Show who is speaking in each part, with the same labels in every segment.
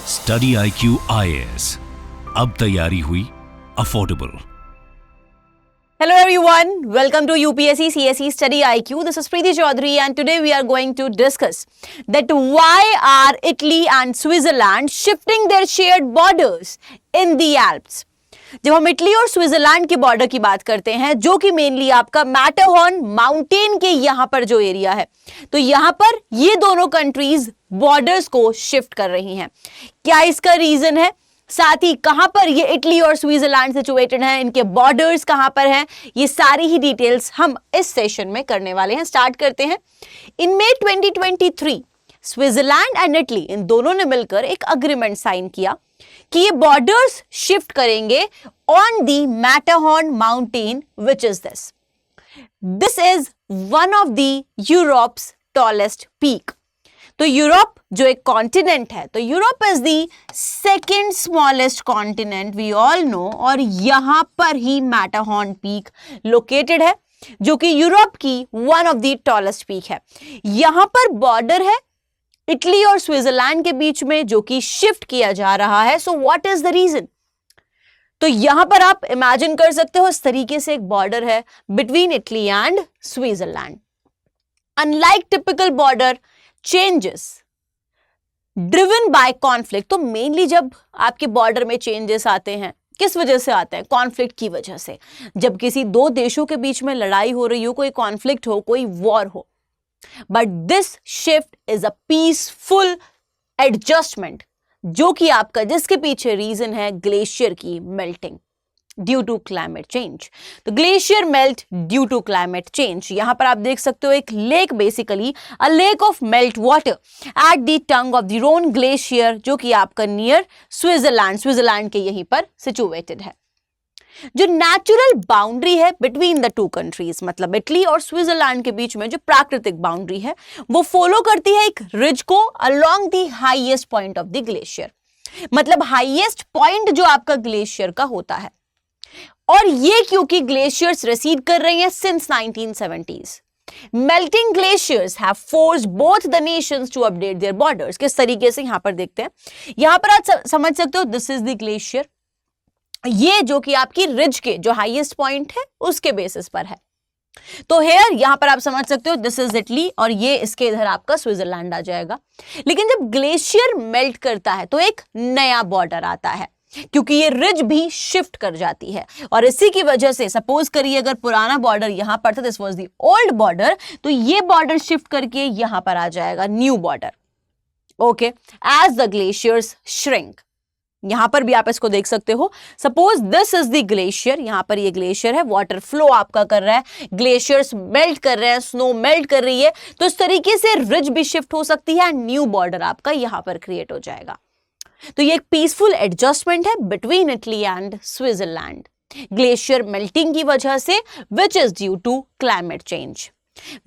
Speaker 1: Study IQ IAS, अब तैयारी हुई affordable.
Speaker 2: Hello everyone, welcome to UPSC CSE Study IQ. This is Preeti Chaudhary and today we are going to discuss that why are Italy and Switzerland shifting their shared borders in the Alps. जब हम Italy और Switzerland के border की बात करते हैं जो कि मेनली आपका मैटरहॉर्न माउंटेन के यहाँ पर जो एरिया है, तो यहाँ पर ये दोनों कंट्रीज बॉर्डर्स को शिफ्ट कर रही हैं। क्या इसका रीजन है, साथ ही कहां पर ये इटली और स्विट्जरलैंड सिचुएटेड हैं, इनके बॉर्डर्स कहां पर हैं, ये सारी ही डिटेल्स हम इस सेशन में करने वाले हैं। स्टार्ट करते हैं। In May 2023 Switzerland and Italy इन दोनों ने मिलकर एक अग्रीमेंट साइन किया कि ये बॉर्डर्स शिफ्ट करेंगे on the Matterhorn mountain which is this is one of the Europe's tallest peak. तो यूरोप जो एक कॉन्टिनेंट है, तो Europe is the second smallest continent we all know, और यहां पर ही मैटरहॉर्न पीक लोकेटेड है जो कि यूरोप की one of the tallest peak है। यहां पर बॉर्डर है इटली और स्विट्जरलैंड के बीच में जो कि शिफ्ट किया जा रहा है। So what is the reason? तो यहां पर आप इमेजिन कर सकते हो इस तरीके से एक बॉर्डर है between Italy and Switzerland. Unlike typical border changes driven by conflict, तो मेनली जब आपके बॉर्डर में चेंजेस आते हैं किस वजह से आते हैं? कॉन्फ्लिक्ट की वजह से। जब किसी दो देशों के बीच में लड़ाई हो रही हो, कोई कॉन्फ्लिक्ट हो, कोई वॉर हो, but this shift is a peaceful adjustment जो कि आपका जिसके पीछे रीजन है ग्लेशियर की melting due to climate change. तो glacier melt due to climate change. यहां पर आप देख सकते हो एक lake, basically a lake of melt water at the tongue of the Rhone glacier जो कि आपका नियर स्विट्जरलैंड के यहीं पर सिचुएटेड है। जो नेचुरल बाउंड्री है बिटवीन द टू कंट्रीज, मतलब इटली और स्विट्जरलैंड के बीच में जो प्राकृतिक बाउंड्री है वो फॉलो करती है एक रिज को along the highest point of the glacier, मतलब हाईएस्ट पॉइंट जो आपका ग्लेशियर का होता है। और ये क्योंकि ग्लेशियर्स रिसीड कर रही हैं since 1970s। Melting glaciers have forced both the nations to update their borders. किस तरीके से यहां पर देखते हैं, यहां पर आप समझ सकते हो दिस इज द ग्लेशियर, ये जो कि आपकी रिज के जो हाईएस्ट पॉइंट है उसके बेसिस पर है। तो हेयर यहां पर आप समझ सकते हो दिस इज इटली और ये इसके इधर आपका स्विट्जरलैंड आ जाएगा। लेकिन जब ग्लेशियर मेल्ट करता है तो एक नया बॉर्डर आता है क्योंकि ये रिज भी शिफ्ट कर जाती है, और इसी की वजह से सपोज करिए अगर पुराना बॉर्डर यहां पर था, this was the old border, तो ये बॉर्डर शिफ्ट करके यहां पर आ जाएगा new border. Okay, as the glaciers shrink. यहां पर भी आप इसको देख सकते हो, suppose this is the glacier, यहां पर ये ग्लेशियर है, वाटर फ्लो आपका कर रहा है, ग्लेशियर्स मेल्ट कर रहे हैं, स्नो मेल्ट कर रही है, तो इस तरीके से रिज भी शिफ्ट हो सकती है, न्यू बॉर्डर आपका यहां पर क्रिएट हो जाएगा। तो ये एक पीसफुल एडजस्टमेंट है between Italy and Switzerland glacier melting की वजह से, which is due to climate change.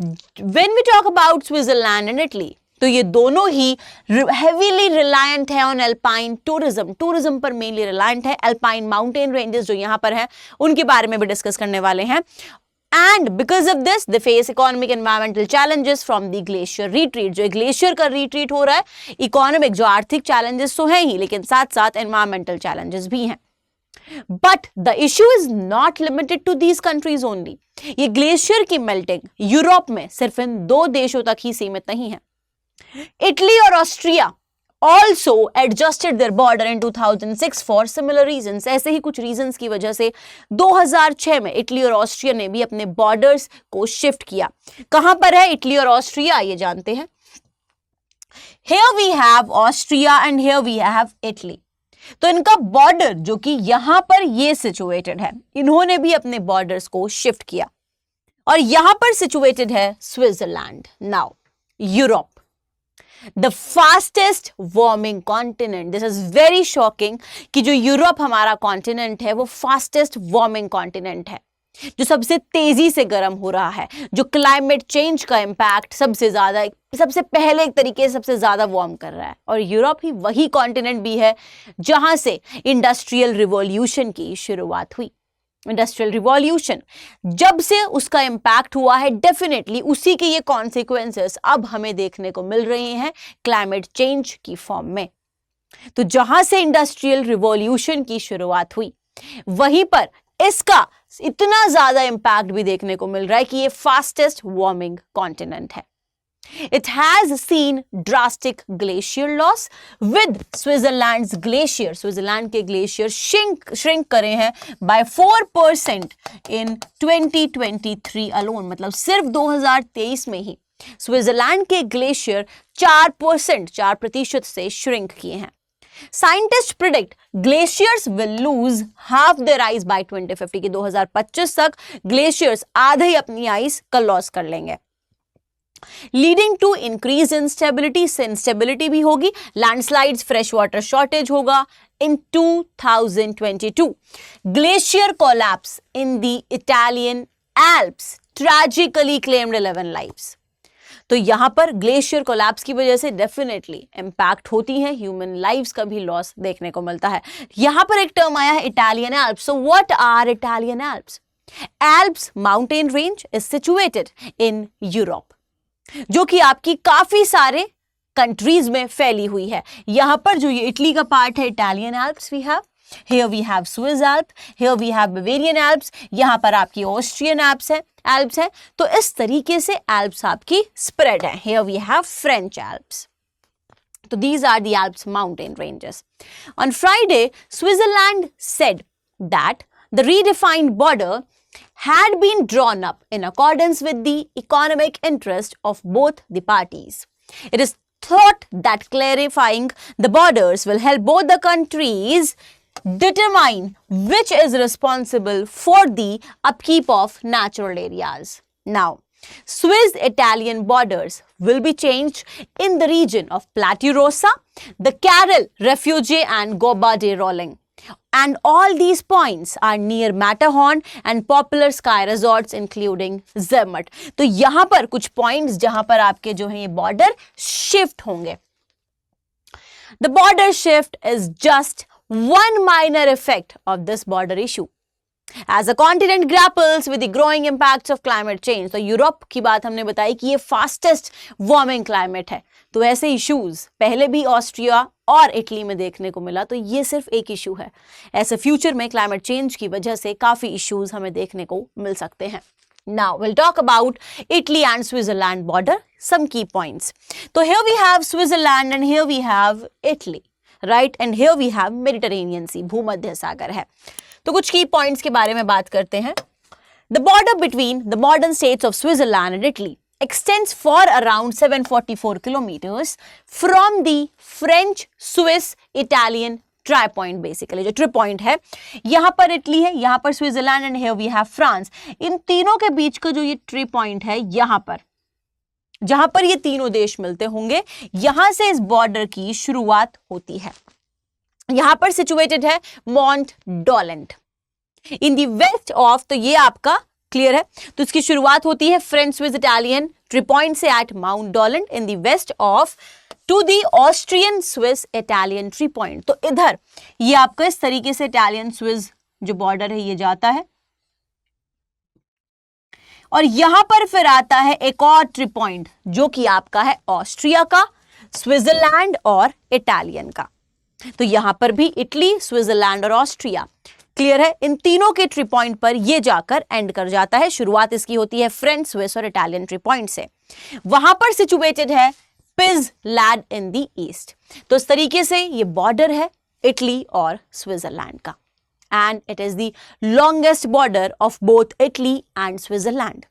Speaker 2: When we talk about Switzerland and Italy, तो ये दोनों ही हेवीली रिलायंट है ऑन एल्पाइन टूरिज्म पर मेनली रिलायंट है। एल्पाइन माउंटेन रेंजेस जो यहां पर हैं उनके बारे में भी डिस्कस करने वाले हैं। And because of this, they face economic environmental challenges from the glacier retreat। जो ग्लेशियर का रिट्रीट हो रहा है, इकोनॉमिक जो आर्थिक चैलेंजेस तो हैं ही, लेकिन साथ साथ एनवायरमेंटल चैलेंजेस भी हैं। But the issue is not limited to these countries only. ये ग्लेशियर की मेल्टिंग यूरोप में सिर्फ इन दो देशों तक ही सीमित नहीं है। इटली और Austria also adjusted their border in 2006 for similar reasons। ऐसे ही कुछ रीजंस की वजह से 2006 में इटली और ऑस्ट्रिया ने भी अपने बॉर्डर्स को शिफ्ट किया। कहां पर है इटली और ऑस्ट्रिया, ये जानते हैं। Here we have Austria and here we have Italy। तो इनका बॉर्डर जो कि यहां पर ये सिचुएटेड है, इन्होंने भी अपने बॉर्डर्स को शिफ्ट किया, और यहां पर सिचुएटेड है Switzerland. Now Europe, the fastest warming continent. This is very shocking कि जो यूरोप हमारा कॉन्टिनेंट है वो फास्टेस्ट वार्मिंग कॉन्टिनेंट है, जो सबसे तेजी से गर्म हो रहा है, जो क्लाइमेट चेंज का इंपैक्ट सबसे ज्यादा, सबसे पहले एक तरीके से सबसे ज्यादा वार्म कर रहा है। और यूरोप ही वही कॉन्टिनेंट भी है जहां से इंडस्ट्रियल रिवॉल्यूशन की शुरुआत हुई। इंडस्ट्रियल रिवॉल्यूशन जब से उसका इंपैक्ट हुआ है, डेफिनेटली उसी के ये कॉन्सिक्वेंसेस अब हमें देखने को मिल रहे हैं क्लाइमेट चेंज की फॉर्म में। तो जहां से इंडस्ट्रियल रिवॉल्यूशन की शुरुआत हुई, वहीं पर इसका इतना ज्यादा इंपैक्ट भी देखने को मिल रहा है कि ये फास्टेस्ट वार्मिंग कॉन्टिनेंट है. It has seen drastic glacier loss with Switzerland's glacier. Switzerland के ग्लेशियर shrink करे हैं by 4% in 2023 alone. मतलब सिर्फ 2023 में ही स्विट्जरलैंड के ग्लेशियर 4% से श्रिंक किए हैं. Scientists predict glaciers will lose half their ice by 2050 कि 2025 तक ग्लेशियर्स आधे ही अपनी आइस का लॉस कर लेंगे. Leading to increase in stability, से इंस्टेबिलिटी भी होगी, लैंडस्लाइड्स, फ्रेश वाटर शॉर्टेज होगा. In 2022 glacier collapse in the Italian Alps tragically claimed 11 lives. तो यहां पर ग्लेशियर कोलैप्स की वजह से डेफिनेटली इंपैक्ट होती है, ह्यूमन लाइव्स का भी लॉस देखने को मिलता है. यहां पर एक टर्म आया है Italian Alps. So what are Italian Alps? Alps mountain range is situated in Europe, जो कि आपकी काफी सारे कंट्रीज में फैली हुई है. यहां पर जो ये इटली का पार्ट है, Italian Alps we have, here we have Swiss Alp, here we have Bavarian Alps, यहां पर आपकी ऑस्ट्रियन एल्प्स है. तो इस तरीके से एल्प्स आपकी स्प्रेड है. Here we have French Alps. तो these are the Alps mountain ranges. On Friday Switzerland said that the redefined border had been drawn up in accordance with the economic interest of both the parties. It is thought that clarifying the borders will help both the countries determine which is responsible for the upkeep of natural areas. Now, Swiss-Italian borders will be changed in the region of Plateau Rossa, the Carrel Refuge and Gobba de Rolling. And all these points are near Matterhorn and popular sky resorts including Zermatt. तो यहां पर कुछ points जहां पर आपके जो है ये बॉर्डर शिफ्ट होंगे. The border shift is just one minor effect of this border issue. As the continent grapples with the growing impacts of climate change, तो यूरोप की बात हमने बताई कि ये फास्टेस्ट वार्मिंग क्लाइमेट है. तो ऐसे इश्यूज पहले भी ऑस्ट्रिया और इटली में देखने को मिला, तो ये सिर्फ एक इशू है. ऐसे फ्यूचर में क्लाइमेट चेंज की वजह से काफी इश्यूज हमें देखने को मिल सकते हैं. Now we'll talk about Italy and Switzerland border, some key points. So here we have Switzerland and here we have Italy, right? And here we have Mediterranean Sea, भूमध्य सागर है. तो कुछ की पॉइंट्स के बारे में बात करते हैं. The border between the modern states of Switzerland and Italy extends for around 744 kilometers from the French-Swiss-Italian tri-point, basically जो ट्री पॉइंट है, यहाँ पर इटली है, यहाँ पर Switzerland and here we have France. इन तीनों के बीच का जो ये ट्री पॉइंट है, यहाँ पर जहां पर ये तीनों देश मिलते होंगे, यहां से इस बॉर्डर की शुरुआत होती है. यहां पर सिचुएटेड है Mount Dolent in the west of, तो ये आपका क्लियर है. तो इसकी शुरुआत होती है French Swiss Italian tri point से at Mount Dolent in the west of to the Austrian Swiss Italian tri point. तो इधर ये आपका इस तरीके से इटालियन स्विस जो बॉर्डर है ये जाता है और यहां पर फिर आता है एक और ट्री पॉइंट जो कि आपका है ऑस्ट्रिया का, स्विट्जरलैंड और इटालियन का. तो यहां पर भी इटली, स्विट्जरलैंड और ऑस्ट्रिया क्लियर है. इन तीनों के ट्री पॉइंट पर ये जाकर एंड कर जाता है. शुरुआत इसकी होती है फ्रेंच, स्विस और इटालियन ट्री पॉइंट से. वहां पर सिचुएटेड है पिज लैंड इन द ईस्ट. तो इस तरीके से ये बॉर्डर है इटली और स्विट्जरलैंड का. And it is the longest border of both Italy and Switzerland.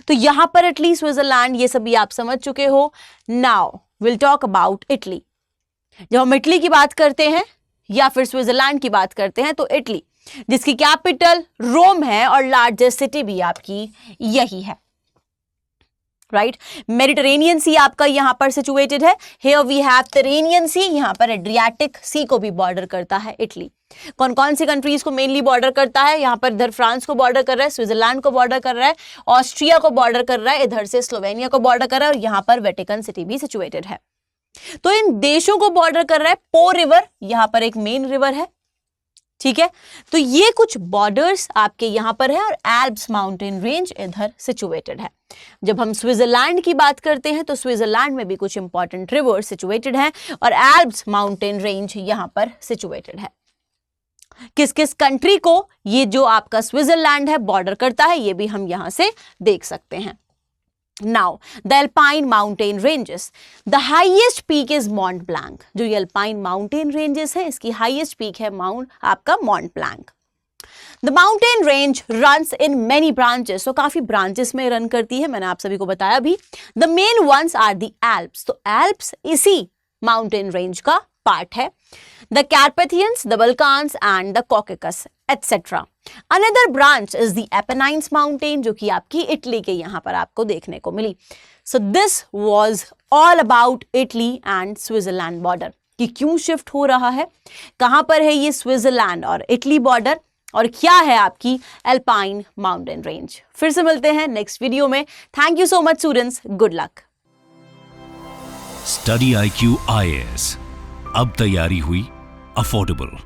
Speaker 2: तो यहां पर इटली, स्विट्जरलैंड ये सभी आप समझ चुके हो. Now will talk about Italy. जब हम इटली की बात करते हैं या फिर स्विट्जरलैंड की बात करते हैं, तो इटली जिसकी कैपिटल रोम है और लार्जेस्ट सिटी भी आपकी यही है, राइट. मेडिटेरेनियन सी आपका यहां पर सिचुएटेड है. हियर वी हैव टेरेनियन सी, यहां पर एड्रियाटिक सी को भी बॉर्डर करता है इटली. कौन कौन सी कंट्रीज को मेनली बॉर्डर करता है? यहां पर इधर फ्रांस को बॉर्डर कर रहा है, स्विट्जरलैंड को बॉर्डर कर रहा है, ऑस्ट्रिया को बॉर्डर कर रहा है, इधर से स्लोवेनिया को बॉर्डर कर रहा है और यहां पर वेटिकन सिटी भी सिचुएटेड है. तो इन देशों को बॉर्डर कर रहा है पो रिवर, यहां पर एक मेन रिवर है ठीक है, तो ये कुछ बॉर्डर्स आपके यहां पर है और एल्प्स माउंटेन रेंज इधर सिचुएटेड है। जब हम स्विट्जरलैंड की बात करते हैं तो स्विट्जरलैंड में भी कुछ इंपॉर्टेंट रिवर्स सिचुएटेड हैं और एल्प्स माउंटेन रेंज यहां पर सिचुएटेड है। किस किस कंट्री को ये जो आपका स्विट्जरलैंड है बॉर्डर करता है ये भी हम यहां से देख सकते हैं। Now, the Alpine mountain ranges. The highest peak is Mont Blanc. जो ये Alpine mountain ranges है इसकी highest peak है आपका Mont Blanc. The mountain range runs in many branches. तो काफी branches में रन करती है, मैंने आप सभी को बताया भी. The main ones are the Alps. तो Alps इसी mountain range का पार्ट है. The Carpathians, the Balkans and the Caucasus, etc. Another branch is the Apennines mountain जो कि आपकी इटली के यहाँ पर आपको देखने को मिली. So this was all about Italy and Switzerland border कि क्यों शिफ्ट हो रहा है, कहाँ पर है ये स्विट्जरलैंड और इटली बॉर्डर और क्या है आपकी एल्पाइन माउंटेन रेंज. फिर से मिलते हैं नेक्स्ट वीडियो में. Thank you so much students, good luck.
Speaker 1: Study IQ IAS अब तैयारी हुई अफोर्डेबल.